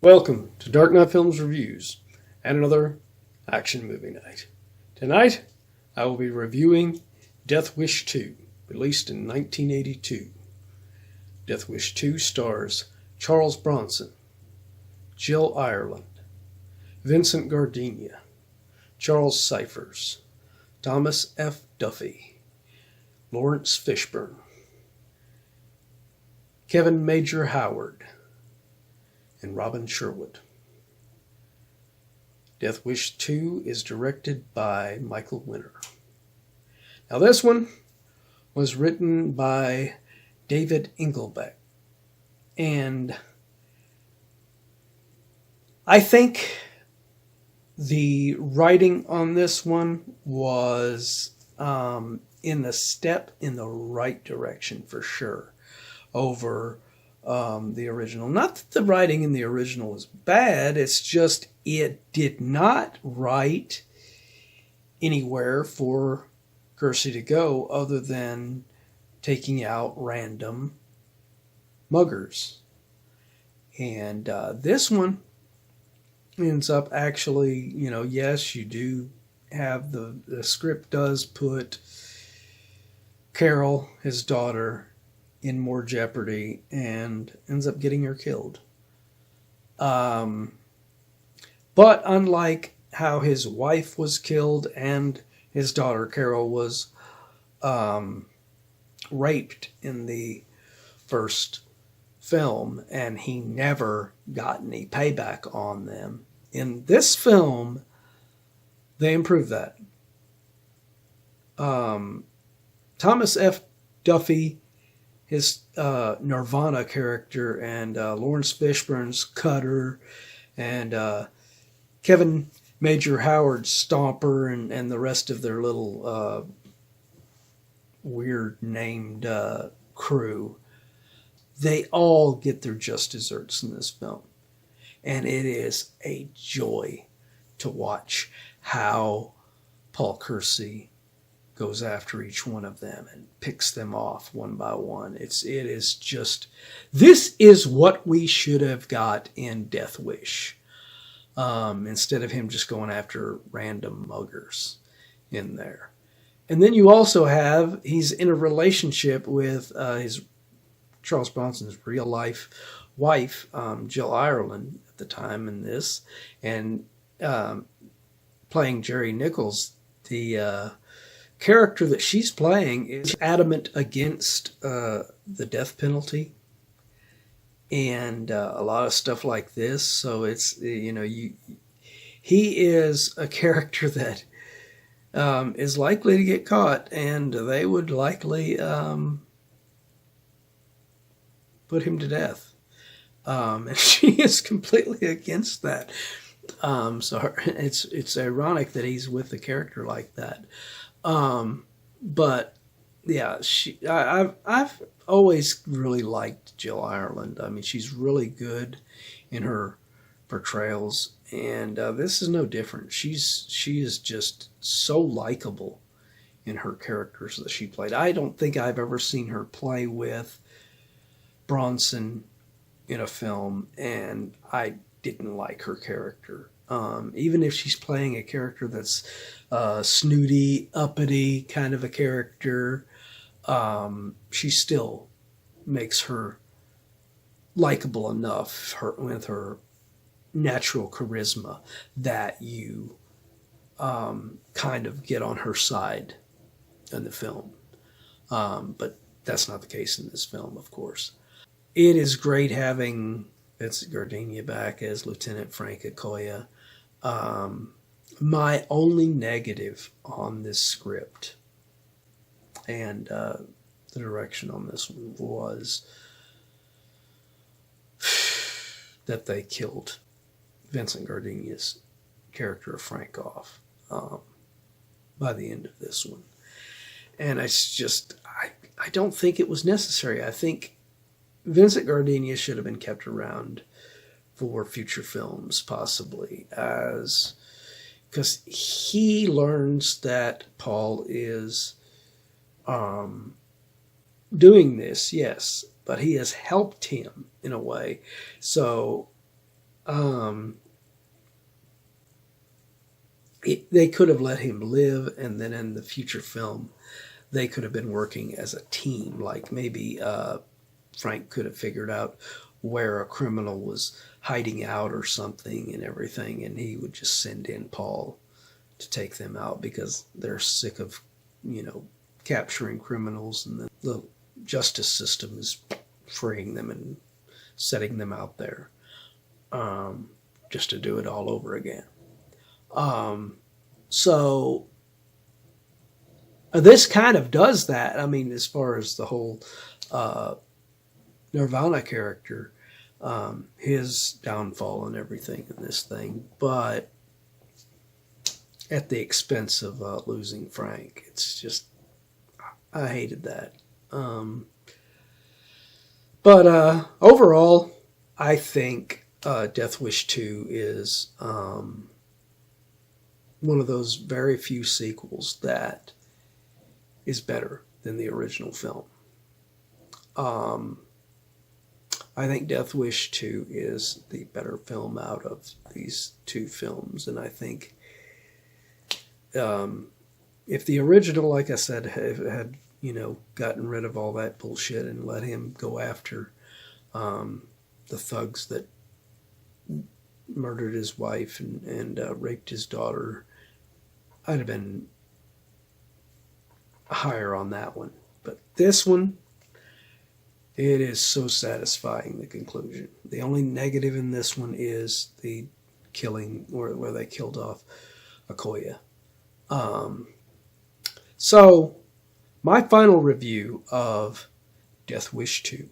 Welcome to Dark Knight Films Reviews and another action movie night. Tonight, I will be reviewing Death Wish 2, released in 1982. Death Wish 2 stars Charles Bronson, Jill Ireland, Vincent Gardenia, Charles Cyphers, Thomas F. Duffy, Laurence Fishburne, Kevyn Major Howard, and Robin Sherwood. Death Wish 2 is directed by Michael Winner. Now this one was written by David Engelbeck, and I think the writing on this one was in the step in the right direction for sure over the original. Not that the writing in the original was bad, it's just it did not write anywhere for Kersey to go other than taking out random muggers. And this one ends up actually, yes, you do have the script does put Carol, his daughter, in more jeopardy and ends up getting her killed. But unlike how his wife was killed and his daughter Carol was raped in the first film, and he never got any payback on them, in this film, they improved that. Thomas F. Duffy, his Nirvana character, and Laurence Fishburne's Cutter, and Kevyn Major Howard's Stomper, and the rest of their little weird named crew, they all get their just desserts in this film. And it is a joy to watch how Paul Kersey goes after each one of them and picks them off one by one. This is what we should have got in Death Wish. Instead of him just going after random muggers in there. And then you also have, he's in a relationship with his Charles Bronson's real life wife, Jill Ireland at the time in this, and playing Jerry Nichols, the character that she's playing is adamant against the death penalty and a lot of stuff like this. So it's, he is a character that is likely to get caught, and they would likely put him to death. And she is completely against that. So it's ironic that he's with a character like that. But yeah, I've always really liked Jill Ireland. I mean, she's really good in her portrayals, and this is no different. She is just so likable in her characters that she played. I don't think I've ever seen her play with Bronson in a film, and I didn't like her character. Even if she's playing a character that's snooty, uppity kind of a character, she still makes her likable enough with her natural charisma that you kind of get on her side in the film. But that's not the case in this film, of course. It is great having Vincent Gardenia back as Lieutenant Frank Okoye. My only negative on this script and the direction on this one was that they killed Vincent Gardenia's character of Frank off by the end of this one. And it's just, I don't think it was necessary. I think Vincent Gardenia should have been kept around for future films, possibly, because he learns that Paul is doing this, yes, but he has helped him in a way. So they could have let him live, and then in the future film, they could have been working as a team. Like maybe Frank could have figured out where a criminal was hiding out or something and everything, and he would just send in Paul to take them out because they're sick of, capturing criminals, and the justice system is freeing them and setting them out there just to do it all over again. So this kind of does that. I mean, as far as the whole Nirvana character, his downfall and everything in this thing, but at the expense of losing Frank. It's just, I hated that. But overall, I think Death Wish 2 is one of those very few sequels that is better than the original film. I think Death Wish 2 is the better film out of these two films, and I think if the original, like I said, had gotten rid of all that bullshit and let him go after the thugs that murdered his wife and raped his daughter, I'd have been higher on that one. But this one, it is so satisfying, the conclusion. The only negative in this one is the killing, where they killed off Okoye. So, my final review of Death Wish 2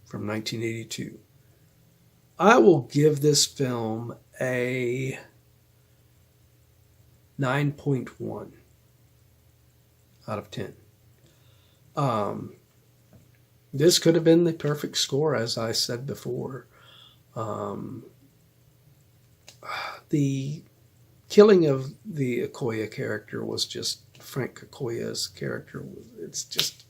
from 1982. I will give this film a 9.1 out of 10. This could have been the perfect score, as I said before. The killing of the Okoye character was just Frank Okoye's character. It's just,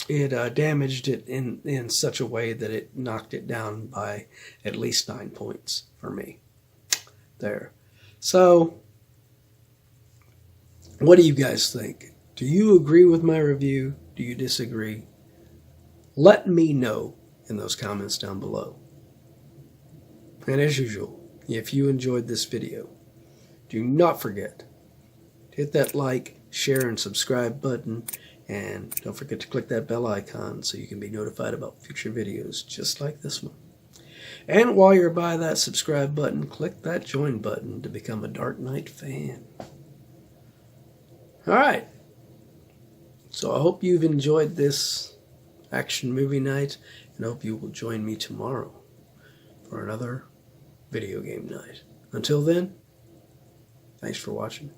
it damaged it in such a way that it knocked it down by at least 9 points for me. There. So, what do you guys think? Do you agree with my review? Do you disagree? Let me know in those comments down below. And as usual, if you enjoyed this video, do not forget to hit that like, share, and subscribe button. And don't forget to click that bell icon so you can be notified about future videos just like this one. And while you're by that subscribe button, click that join button to become a Dark Knight fan. Alright. So I hope you've enjoyed this action movie night, and I hope you will join me tomorrow for another video game night. Until then, thanks for watching.